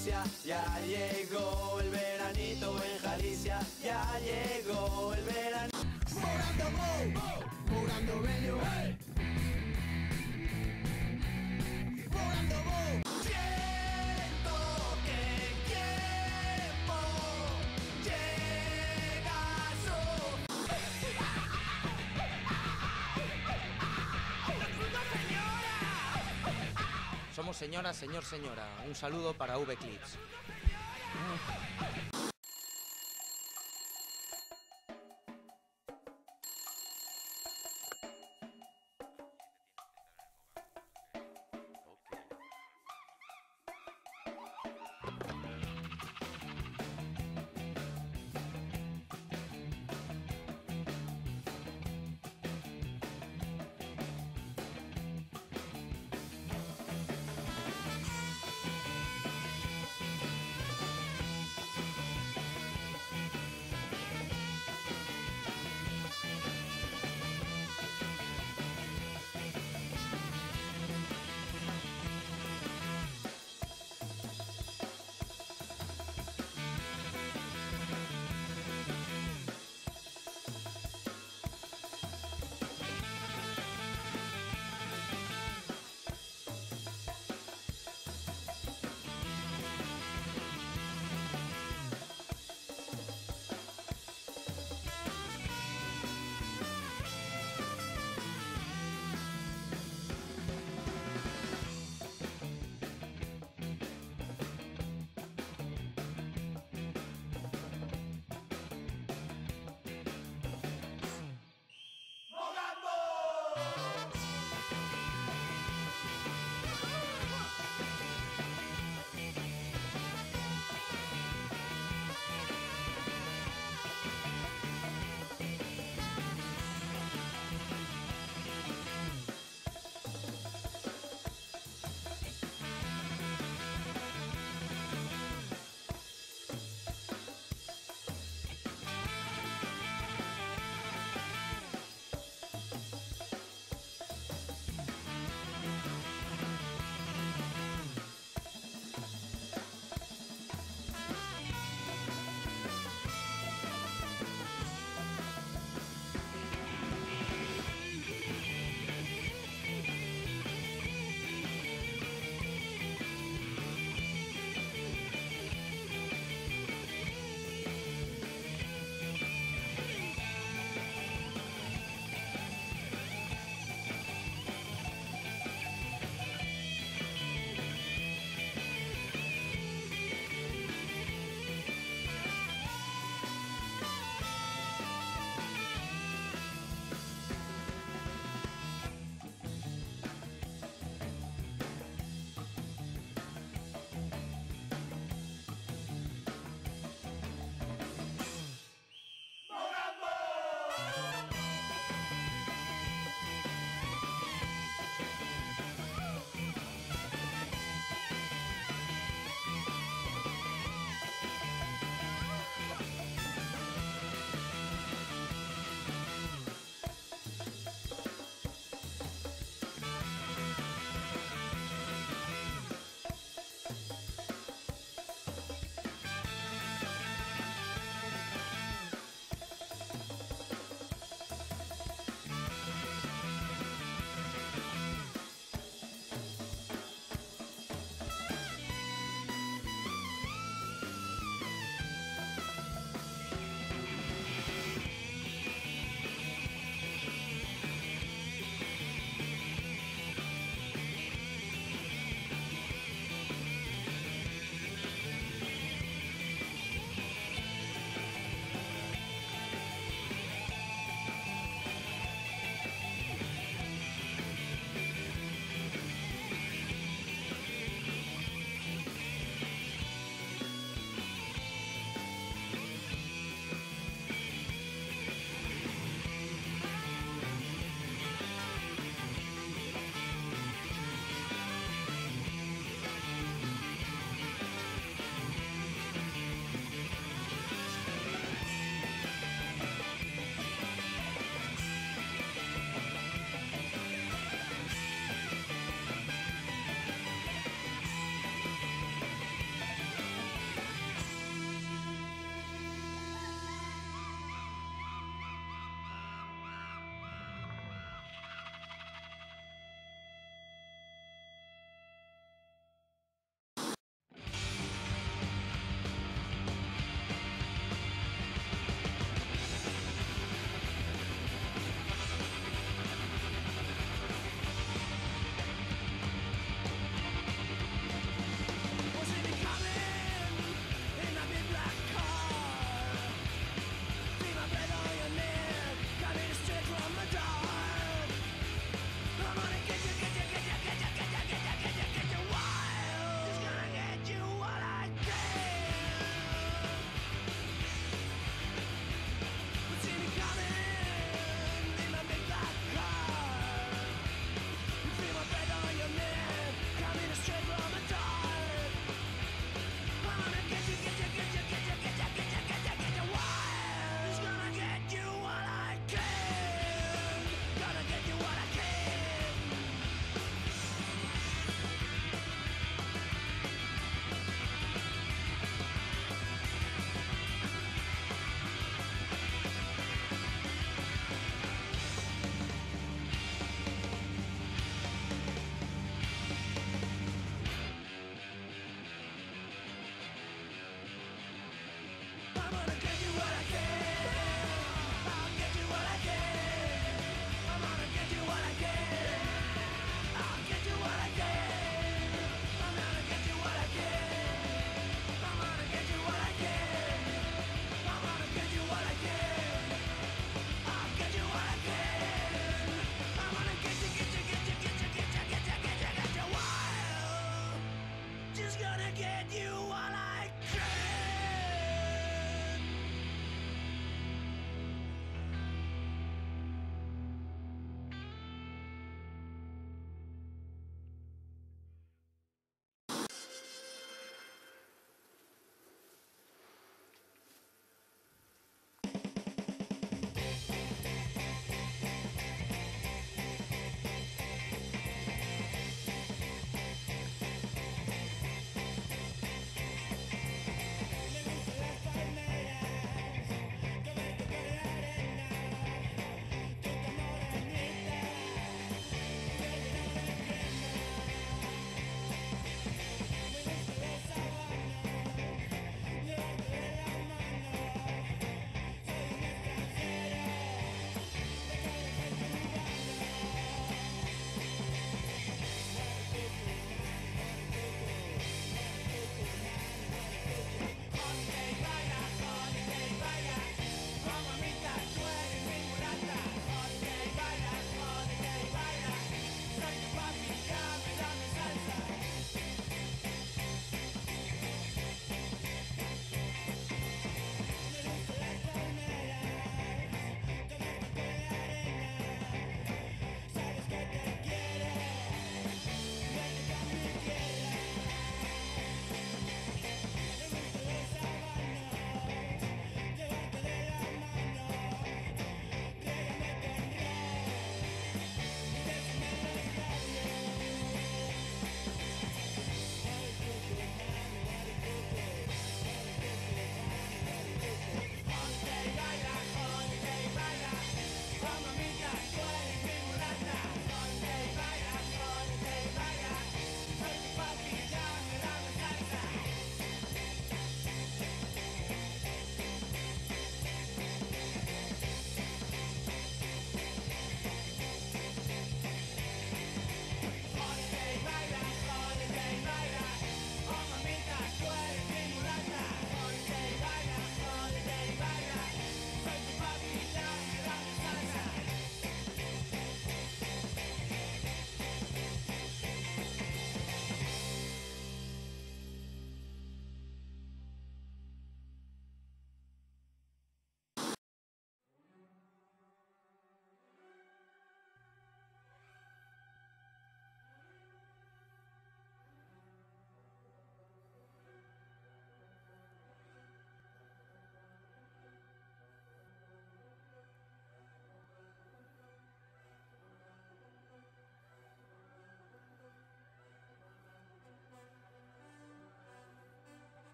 Galicia, ya llegó el veranito en Galicia, ya llegó el veranito. Morando Bo, Morando Bello, Morando Bo. Siento que el tiempo llega a su... Somos señora, señor, señora. Un saludo para V-Clips.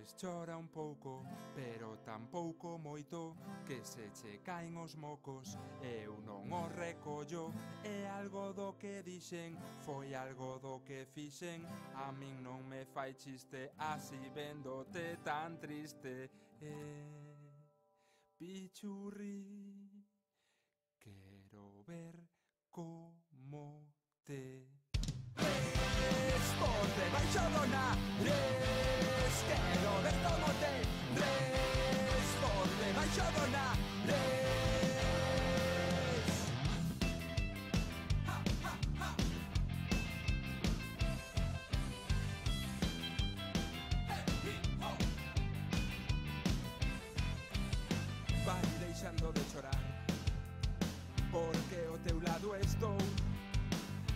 veces chora un pouco, pero tampouco moito, que se che caen os mocos, eu non o recollo, é algo do que dixen, foi algo do que fixen, a min non me fai chiste, así véndote tan triste, pichurri, quero ver como te... Por debaixo do nariz, quero ver como te res. Por debaixo do nariz. Ha, ha, ha. Hey, ho. Vai deixando de chorar, porque ao teu lado estou,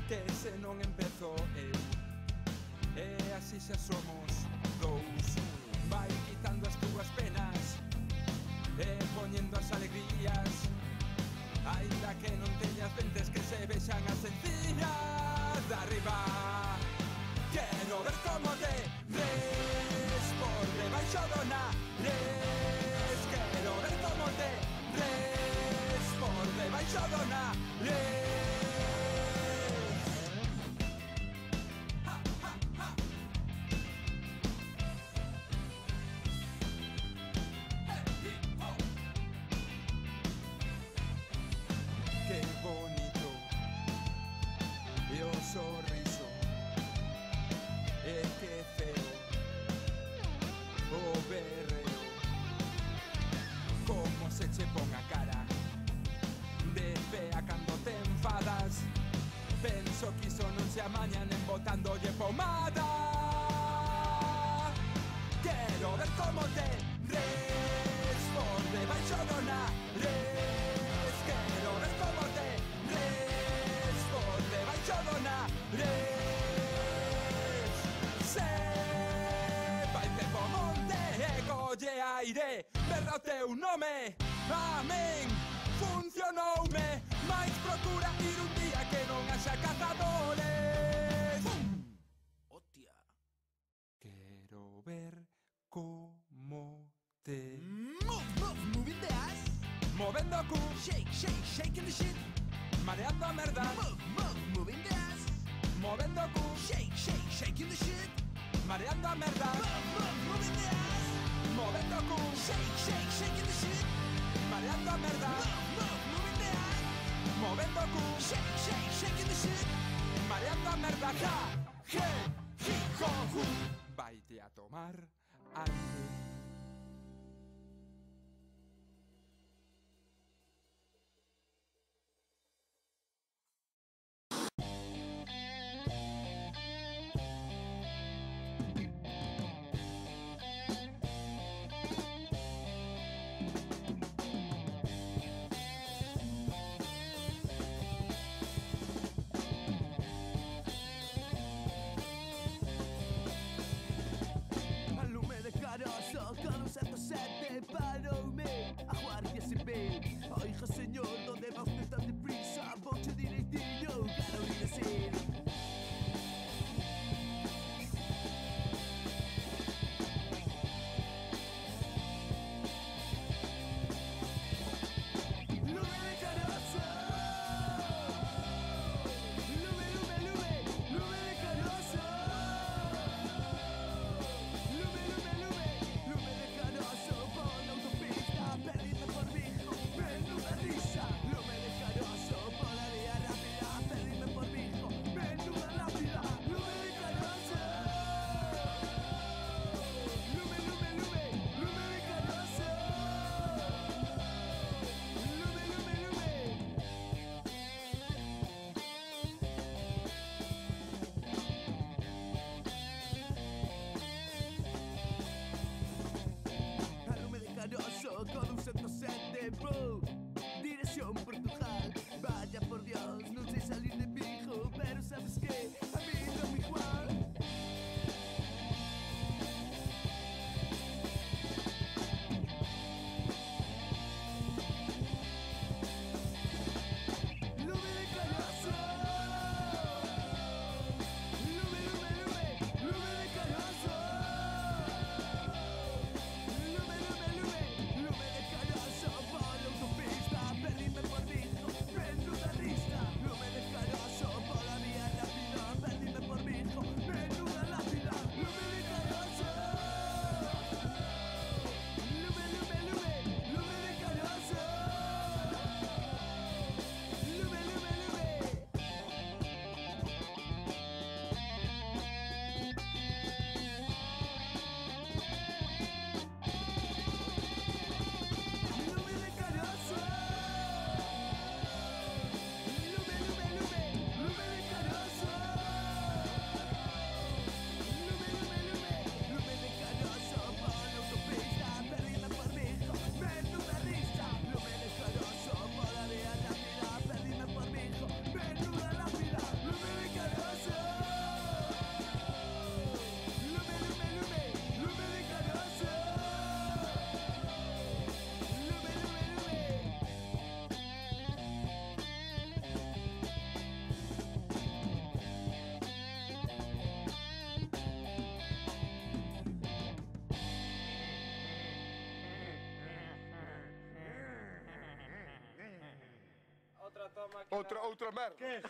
que se non empezo eu, e así xa somos dous. Vai quitando as túas penas e poñendo as alegrías, aínda que non teñas dentes que se vexan as encías de arriba. Quero ver como te res por debaixo do nariz. Quero ver como te res por debaixo do nariz. Qué bonito e o sorriso, e que feo o berreo, como se che pon a cara de fea cando te enfadas. Penso que iso non se amañan en botándolle pomada. Quero ver como te res por debaixo do nariz. Quero ver como te res por debaixo do nariz. Se vai tempo monte e colle aire, berra o teu nome, amén. Funcionoume, mais procura ir un día que non haxa cazadores. Hostia. Quero ver como te... Moving the ass. Movendo cu, Shake, shake, shaking the shit. mareando a merda. Moving the ass. Movendo cu, Shake, shake, shaking the shit. mareando a merda. Moving the ass. Movendo cu, Shake, shake, shaking the shit. mareando a merda. Moving the ass. Movendo cu, Shake, shake, shaking the shit. mareando a merda. Ja, je, ji, jo, ju. Vaite a tomar aire. Alume de carozo, Outra merda. Que?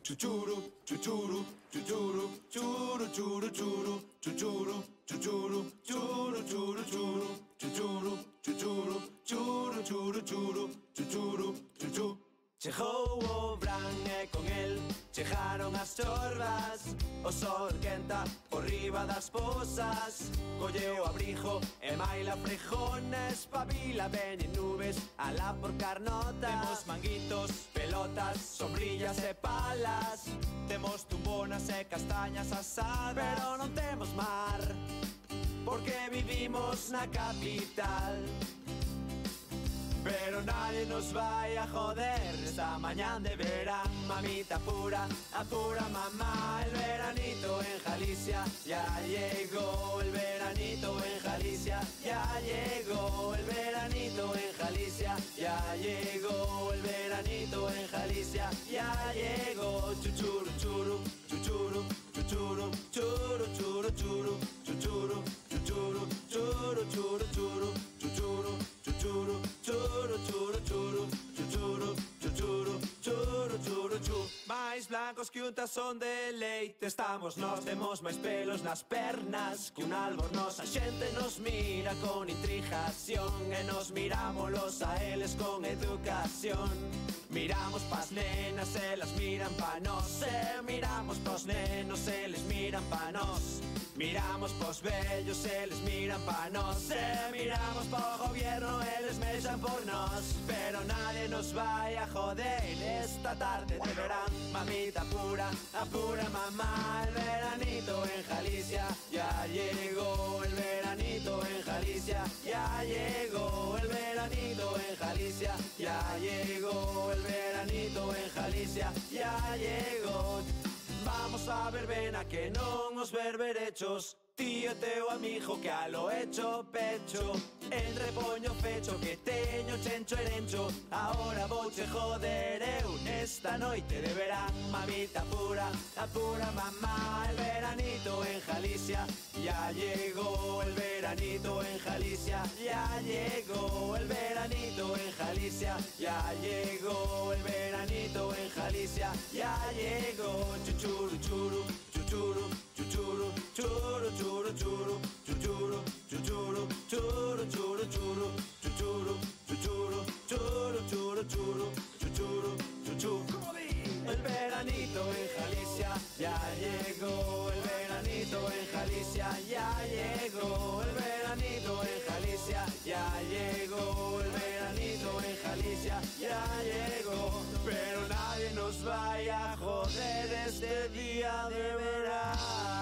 Chuchuru, chuchuru, chuchuru, churu, churu, churu, chuchuru, chuchuru, churu, churu, churu, chuchuru, chuchuru, churu, churu, churu, chuchuru, chuchu. Chegou o Bran e con el chegaron as chorbas. O sol quenta por riba das posas. Colleu o abrigo e maila frejona. Espabila, veñen nubes, alá por Carnota. Temos manguitos, pelotas, sombrillas e palas. Temos tumbonas e castañas asadas. Pero non temos mar, porque vivimos na capital. pero nadie nos vaya a joder. Esta mañana de verano, mamita pura, apura mamá. El veranito en Galicia ya llegó. El veranito en Galicia ya llegó. El veranito en Galicia ya llegó. El veranito en Galicia ya llegó. Chuchuru, churu, chuchuru, chuchuru, churu, churu, churu, chuchuru, chuchuru, churu, churu, churu, chuchuru, chuchuru, churu, churu, churu, chuchuru, chuchuru, churu, churu, churu. Mais blancos que un tazón de leite estamos, nos temos máis pelos nas pernas que un albornoz. A xente nos mira con intrigación e nos mirámolos a eles con educación. Miramos pas nenas, elas miran pa nós. E miramos pos nenos, eles miran pa nós. Miramos pos vellos, eles miran pa nós. E miramos po gobierno, eles mexan por nós. Pero nadie nos vai a joder esta tarde de verán. Mamita pura, apura mamá. El veranito en Galicia ya llegó. El veranito en Galicia ya llegó. El veranito en Galicia ya llegó. El veranito en Galicia ya llegó. Vamos a verbena que non os ver derechos. Tío teu amigo que a lo hecho pecho. Entre poño fecho que teño chencho erencho. Ahora vouche joder eu nesta noite de verán. Mamita pura, apura mamá. El veranito en Galicia ya llegó. El veranito en Galicia ya llegó. El veranito en Galicia ya llegó. El veranito en Galicia ya llegó. Chuchuru, churu, chuchuru, chuchuru, churu, churu, churu, chuchuru, chuchuru, churu, churu, churu, chuchuru, chuchuru, churu, churu, churu, chuchuru, chuchuru. El veranito en Galicia ya llegó. El veranito en Galicia ya llegó. El veranito en Galicia ya llegó. El veranito en Galicia ya llegó. Pero nadie nos vaya a joder este día de verano.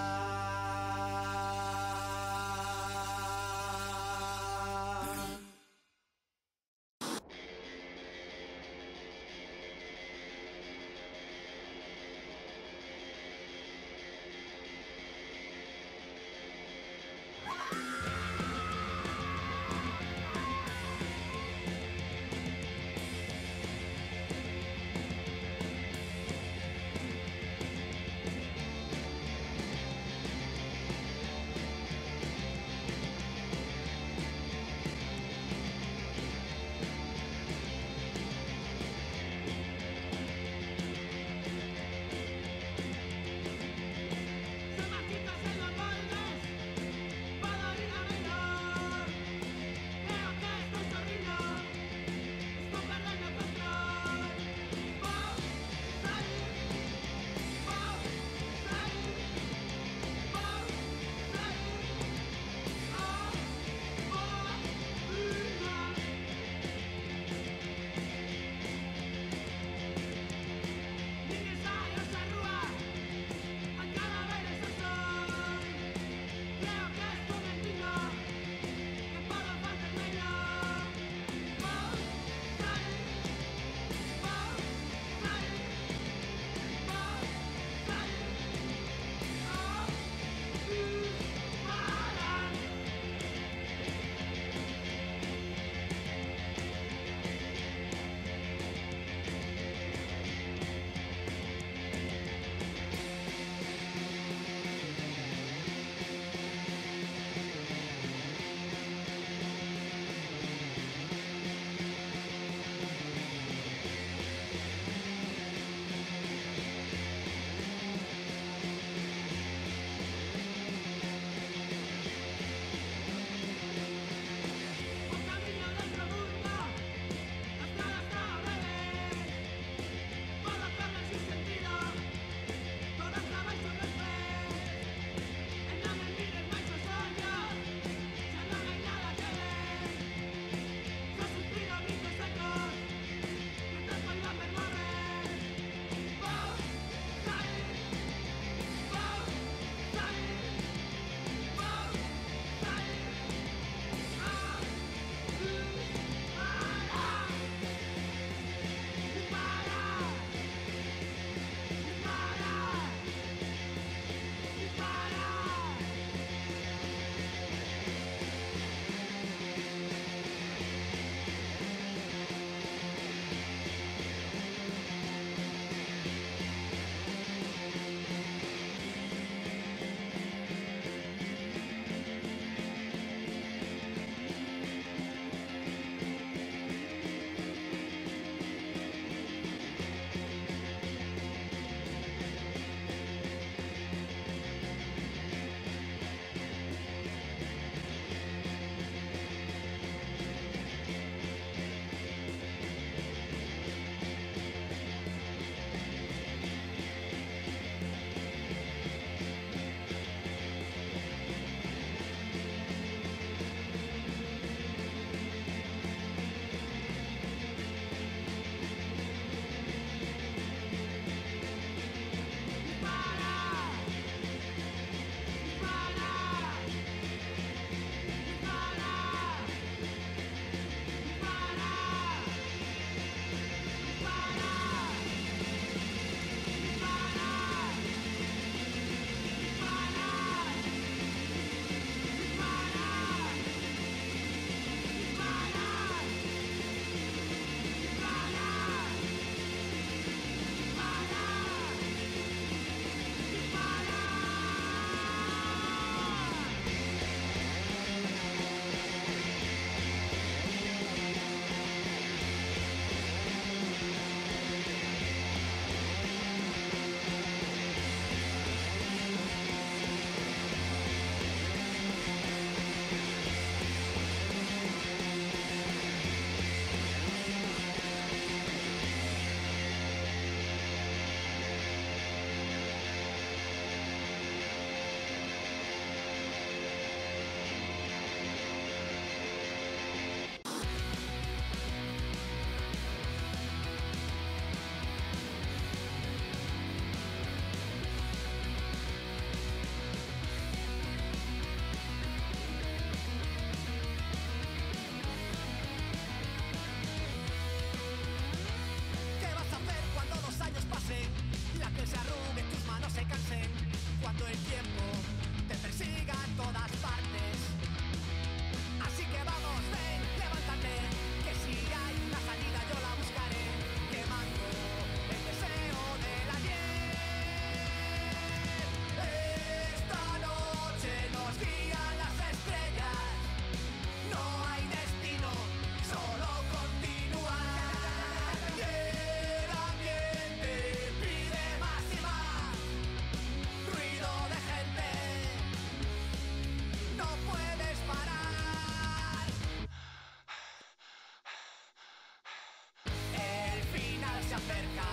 acerca.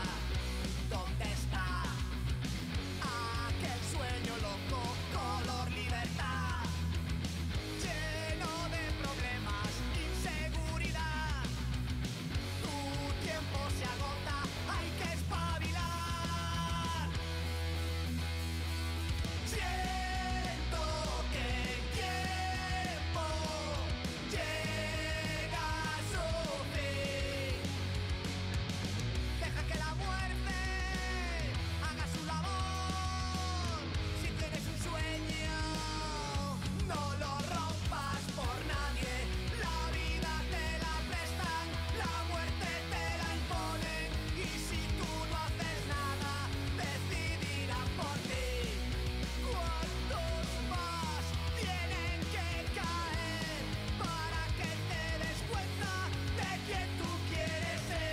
¿Dónde está aquel sueño loco, color libertad? Lleno de problemas, inseguridad. Tu tiempo se agota, hay que espabilar. Siento que el tiempo llega a su fin. Deja que la muerte haga su labor. Si tienes un sueño, no lo rompas por nadie. La vida te la prestan, la muerte te la imponen. Y si tú no haces nada, decidirán por ti. ¿Cuántos más tienen que caer para que te des cuenta de quién tú quieres ser?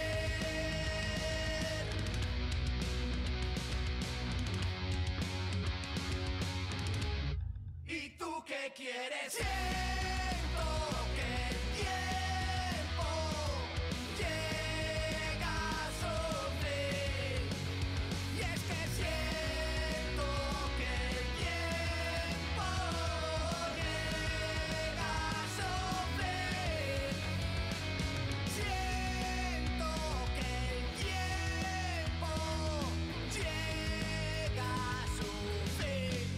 ¿Y tú qué quieres? Siento que el tiempo llega a su fin. Y es que siento que el tiempo llega a su fin. Siento que el tiempo llega a su fin.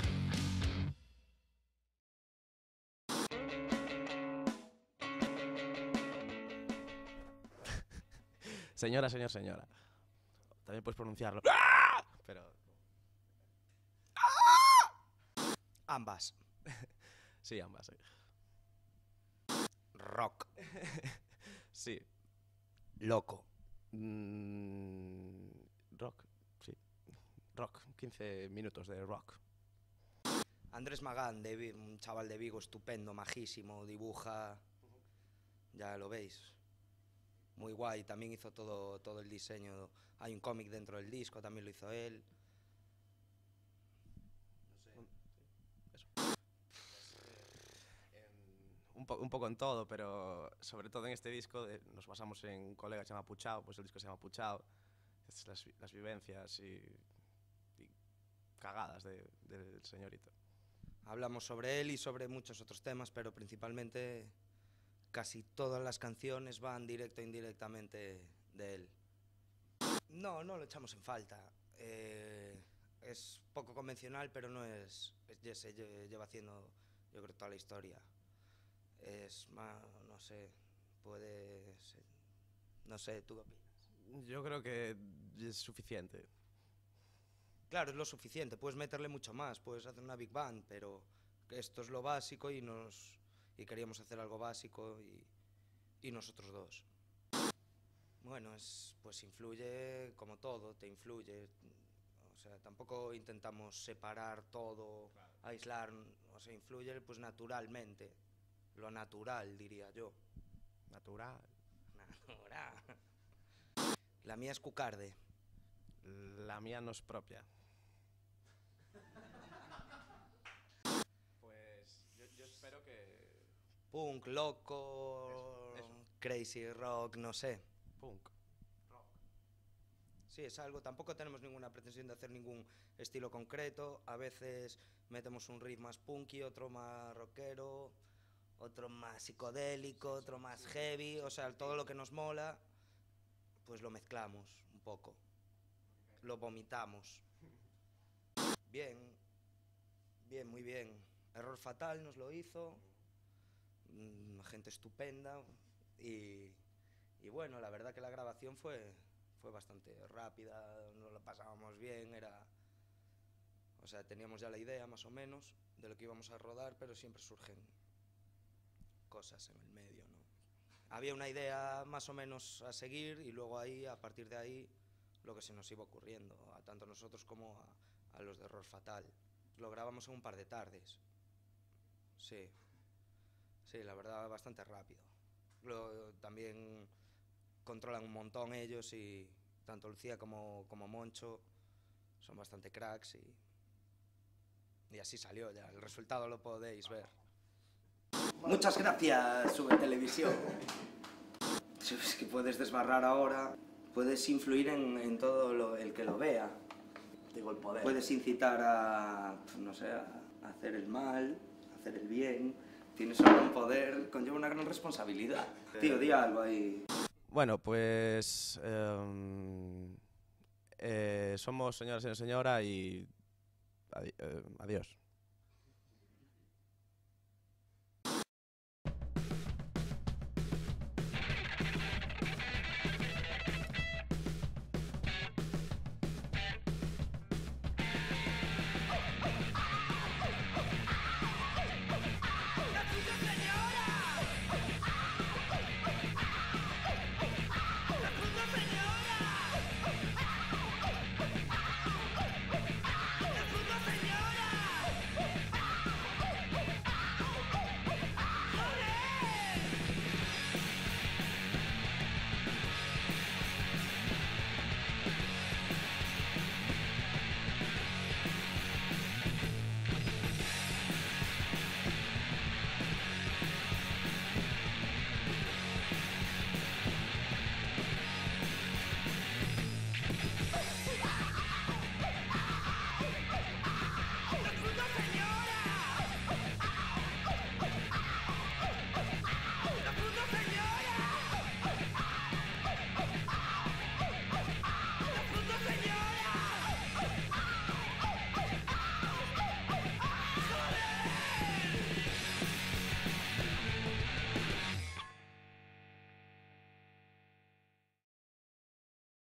Señora. También puedes pronunciarlo. Pero... Ambas. Sí, ambas. Sí. Rock. Sí. Loco. Rock, sí. Rock. 15 minutos de rock. Andrés Magán, un chaval de Vigo estupendo, majísimo, dibuja, ya lo veis, muy guay, también hizo todo el diseño, hay un cómic dentro del disco, también lo hizo él. Un poco en todo, pero sobre todo en este disco nos basamos en un colega que se llama Puchao, pues el disco se llama Puchao, las vivencias y cagadas del señorito. Hablamos sobre él y sobre muchos otros temas, pero principalmente casi todas las canciones van directo e indirectamente de él. No lo echamos en falta. Es poco convencional, pero no es... se lleva haciendo, yo creo, toda la historia. Es más, no sé, puede ser... No sé, ¿tú qué opinas? Yo creo que es suficiente. Claro, es lo suficiente, puedes meterle mucho más, puedes hacer una big band, pero esto es lo básico y queríamos hacer algo básico y nosotros dos. Bueno, pues influye como todo, te influye. O sea, tampoco intentamos separar todo, claro, aislar, o sea, influye pues naturalmente. Lo natural, diría yo. Natural. La mía es cucarde. La mía no es propia. Pues yo espero que... Punk, loco, eso. Crazy rock, no sé. Punk. Rock. Sí, es algo, tampoco tenemos ninguna pretensión de hacer ningún estilo concreto. A veces metemos un riff más punky, otro más rockero, otro más psicodélico, otro más heavy. O sea, todo lo que nos mola, pues lo mezclamos un poco. Lo vomitamos. Bien, muy bien. Error Fatal nos lo hizo. Gente estupenda. Y bueno, la verdad que la grabación fue bastante rápida, nos lo pasábamos bien, o sea, teníamos ya la idea más o menos de lo que íbamos a rodar, pero siempre surgen cosas en el medio, ¿no? Había una idea más o menos a seguir y luego a partir de ahí, lo que se nos iba ocurriendo, a tanto nosotros como a los de Error Fatal. Lo grabamos en un par de tardes. Sí, la verdad, bastante rápido. También controlan un montón ellos y tanto Lucía como Moncho son bastante cracks y así salió ya. El resultado lo podéis ver. Muchas gracias, Sube Televisión. Es que puedes desbarrar ahora. puedes influir en todo el que lo vea. Digo, el poder. Puedes incitar a, no sé, a hacer el mal, a hacer el bien. Tienes un gran poder, conlleva una gran responsabilidad. Tío, di algo ahí. Bueno, pues somos señoras y señora y adiós.